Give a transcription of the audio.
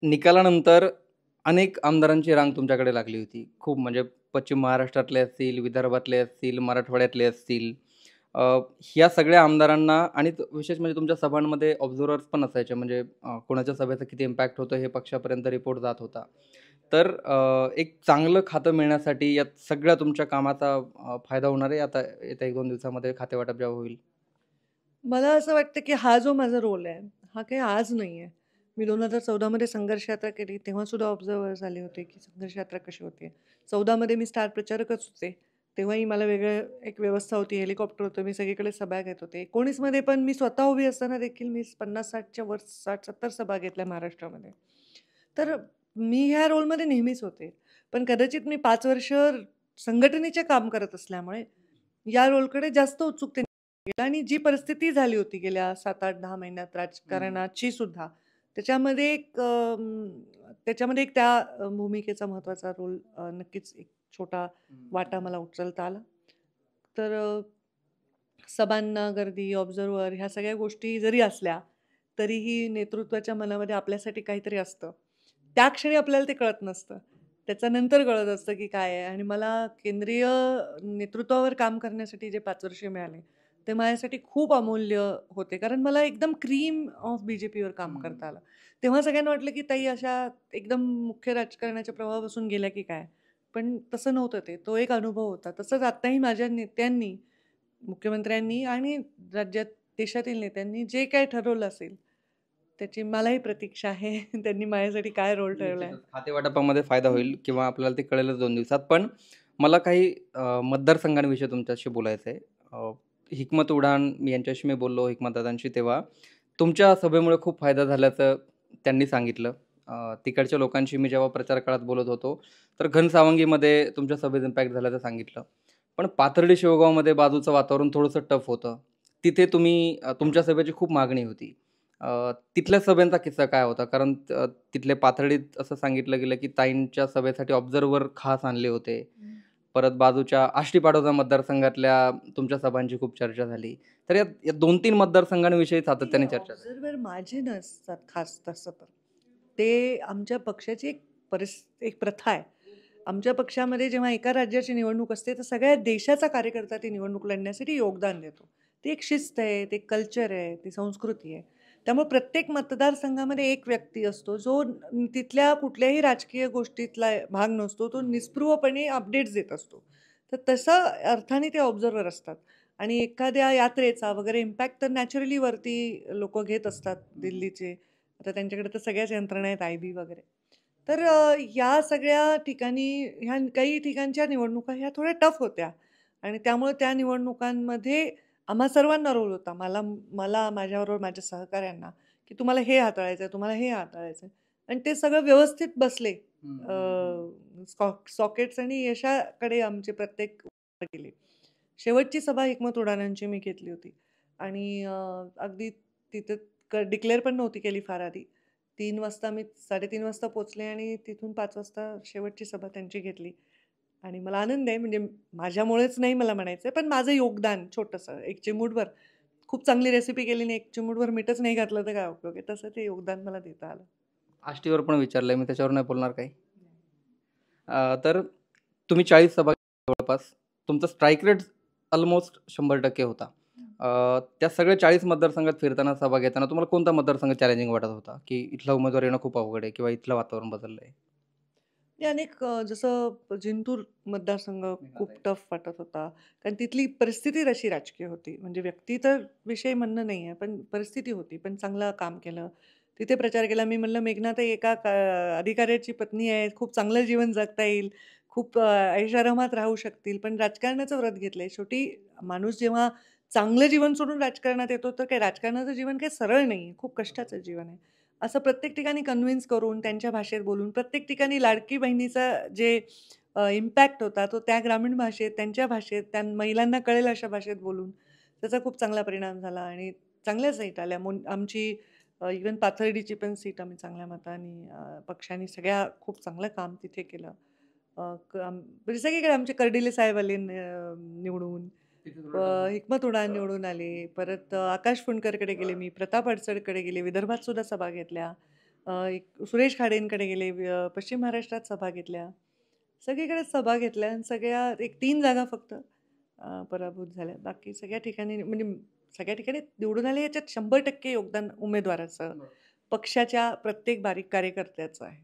निकालानंतर अनेक आमदारांची रांग तुमच्याकडे लागली होती. खूप म्हणजे पश्चिम महाराष्ट्रातले असतील, विदर्भातले असतील, मराठवाड्यातले असतील. अ, ह्या सगळ्या आमदारांना आणि विशेष म्हणजे तुमच्या सभांमध्ये ऑब्झर्व्हर्स पण असायचे. म्हणजे कोणाच्या सभेचा किती इम्पॅक्ट होतो हे पक्षापर्यंत रिपोर्ट जात होता. तर एक चांगलं खातं मिळण्यासाठी यात सगळ्या तुमच्या कामाचा फायदा होणार आहे आता येत्या 1-2 दिवसामध्ये खातेवाटप जेव्हा होईल? मला असं वाटतं, की हा जो माझा रोल आहे, हा काही आज नाही आहे. मी 2014 मध्ये संघर्ष यात्रा केली, तेव्हासुद्धा ऑब्झर्व्हर झाले होते, की संघर्ष यात्रा कशी होते. 14 मध्ये मी स्टार प्रचारकच होते. तेव्हाही मला वेगळं एक व्यवस्था होती, हेलिकॉप्टर होतं, मी सगळीकडे सभा घेत होते. 19 मध्ये पण मी स्वतः उभी असताना देखील मी 50-60च्या वर 60-70 सभा घेतल्या महाराष्ट्रामध्ये. तर मी ह्या रोलमध्ये नेहमीच होते. पण कदाचित मी 5 वर्ष संघटनेचे काम करत असल्यामुळे या रोलकडे जास्त उत्सुकतेने गेलं आणि जी परिस्थिती झाली होती गेल्या 7, 8, 10 महिन्यात राजकारणाची सुद्धा, त्याच्यामध्ये त्याच्यामध्ये एक त्या भूमिकेचा महत्त्वाचा रोल नक्कीच एक छोटा वाटा मला उचलता आला. तर सभांना गर्दी, ऑब्झर्व्हर ह्या सगळ्या गोष्टी जरी असल्या, तरीही नेतृत्वाच्या मनामध्ये आपल्यासाठी काहीतरी असतं. त्या क्षणी आपल्याला ते कळत नसतं. त्याच्या नंतर कळत असतं, की काय आहे आणि मला केंद्रीय नेतृत्वावर काम करण्यासाठी जे 5 वर्ष मिळाले, ते माझ्यासाठी खूप अमूल्य होते. कारण मला एकदम क्रीम ऑफ बी-जे-पीवर काम करता आलं. तेव्हा सगळ्यांना वाटलं, की ताई अशा एकदम मुख्य राजकारणाच्या प्रवाहापासून गेल्या की काय? पण तसं नव्हतं ते. तो एक अनुभव होता. तसंच आत्ताही माझ्या नेत्यांनी, मुख्यमंत्र्यांनी आणि राज्यात देशातील नेत्यांनी जे काही ठरवलं असेल, त्याची मलाही प्रतीक्षा आहे. त्यांनी माझ्यासाठी काय रोल ठरवलाय. निश्चितच खातेवाटपामध्ये फायदा होईल किंवा आपल्याला ते कळेलच 2 दिवसात. पण मला काही मतदारसंघांविषयी तुमच्याशी बोलायचं आहे. हिकमत उडाण यांच्याशी मी बोललो हिकमतदादांशी तेव्हा. तुमच्या सभेमुळे खूप फायदा झाल्याचं त्यांनी सांगितलं. तिकडच्या लोकांशी मी जेव्हा प्रचार काळात बोलत होतो, तर घनसावंगीमध्ये तुमच्या सभेत इम्पॅक्ट झाल्याचं सांगितलं. पण पाथर्डी शिवगावमध्ये बाजूचं वातावरण थोडंसं टफ होतं. तिथे तुम्ही तुमच्या सभेची खूप मागणी होती. तिथल्या सभेचा किस्सा काय होता? कारण तिथले पाथर्डीत असं सांगितलं गेलं, की ताईंच्या सभेसाठी ऑब्झर्व्हर खास आणले होते. परत बाजूच्या आष्टी-पाडोदा मतदारसंघातल्या तुमच्या सभांची खूप चर्चा झाली. तर या 2-3 मतदारसंघांविषयी नाही, सातत्याने चर्चा झाली. ऑब्झर्व्हर माझे नसतात खास तसं तर. ते आमच्या पक्षाची एक प्रथा आहे. आमच्या पक्षामध्ये जेव्हा एका राज्याची निवडणूक असते, तर सगळ्या देशाचा कार्यकर्ता ती निवडणूक लढण्यासाठी योगदान देतो. ती एक शिस्त आहे, ते कल्चर आहे, ती संस्कृती आहे. त्यामुळे प्रत्येक मतदारसंघामध्ये एक व्यक्ती असतो, जो तिथल्या कुठल्याही राजकीय गोष्टीतला भाग नसतो. तो निस्पृहपणे अपडेट्स देत असतो. तर तसं अर्थाने ते ऑब्झर्व्हर असतात. आणि एखाद्या यात्रेचा वगैरे इम्पॅक्ट तर नॅचरली वरती लोकं घेत असतात दिल्लीचे. आता त्यांच्याकडे तर सगळ्याच यंत्रणा आहेत आय-बी वगैरे. तर या सगळ्या ठिकाणी ह्या काही ठिकाणच्या निवडणुका ह्या थोड्या टफ होत्या आणि त्यामुळे त्या निवडणुकांमध्ये आम्हा सर्वांना रोल होता. मला मला माझ्याबरोबर माझ्या सहकाऱ्यांना, की तुम्हाला हे हाताळायचं आहे, तुम्हाला हे हाताळायचं आहे आणि ते सगळं व्यवस्थित बसले. सॉकेट्स आणि यशाकडे आमचे प्रत्येक गेले. शेवटची सभा हिकमत उडाणांची मी घेतली होती आणि अगदी तिथे डिक्लेअर पण नव्हती केली फार आधी. 3 वाजता मी 3:30 वाजता पोहोचले आणि तिथून 5 वाजता शेवटची सभा त्यांची घेतली आणि मला आनंद आहे म्हणजे माझ्यामुळेच नाही मला म्हणायचं पण माझं योगदान छोटंसं एक चिमूटभर. खूप चांगली रेसिपी केली आणि एक चिमूटभर मीठच नाही घातलं तर काय उपयोग आहे. तसं ते योगदान मला देता आलं. आष्टीवर पण विचारलंय मी त्याच्यावर नाही बोलणार काही. तर तुम्ही 40 सभा जवळपास. तुमचा स्ट्राईक रेट अल्मोस्ट 100% होता. त्या सगळ्या 40 मतदारसंघात फिरताना, सभा घेताना तुम्हाला कोणता मतदारसंघ चॅलेंजिंग वाटत होता? की इथला उमेदवार येणं खूप अवघड आहे किंवा इथलं वातावरण बदललंय? ते अनेक जसं जिंतूर मतदारसंघ खूप टफ वाटत होता. कारण तिथली परिस्थिती तशी राजकीय होती. म्हणजे व्यक्ती तर विषय म्हणणं नाही आहे, पण परिस्थिती होती. पण चांगलं काम केलं. तिथे प्रचार केला. मी म्हणलं मेघनाताई एका अधिकाऱ्याची पत्नी आहे. खूप चांगलं जीवन जगता येईल. खूप ऐषारामात राहू शकतील. पण राजकारणाचं व्रत घेतलंय. शेवटी माणूस जेव्हा चांगलं जीवन सोडून राजकारणात येतो, तर काही राजकारणाचं जीवन काही सरळ नाही खूप कष्टाचं जीवन आहे. असं प्रत्येक ठिकाणी कन्व्हिन्स करून, त्यांच्या भाषेत बोलून, प्रत्येक ठिकाणी लाडकी बहिणीचा जे इम्पॅक्ट होता, तो त्या ग्रामीण भाषेत, त्यांच्या भाषेत, त्या महिलांना कळेल अशा भाषेत बोलून, त्याचा खूप चांगला परिणाम झाला आणि चांगल्या सीट आल्या. आमची इव्हन पाथर्डीची पण सीट आम्ही चांगल्या मताने पक्षाने सगळ्या खूप चांगलं काम तिथे केलं. म्हणजे सगळीकडे आमचे कर्डिले साहेब आले निवडून. हिकमत उडान निवडून आले. परत आकाश फुंडकरकडे गेले मी, प्रताप अडसरकडे गेले, विदर्भात सुद्धा सभा घेतल्या. एक सुरेश खाडेंकडे गेले, पश्चिम महाराष्ट्रात सभा घेतल्या. सगळीकडेच सभा घेतल्या आणि सगळ्या एक 3 जागा फक्त पराभूत झाल्या. बाकी सगळ्या ठिकाणी म्हणजे सगळ्या ठिकाणी निवडून आले याच्यात 100% योगदान उमेदवाराचं, पक्षाच्या प्रत्येक बारीक कार्यकर्त्याचं आहे.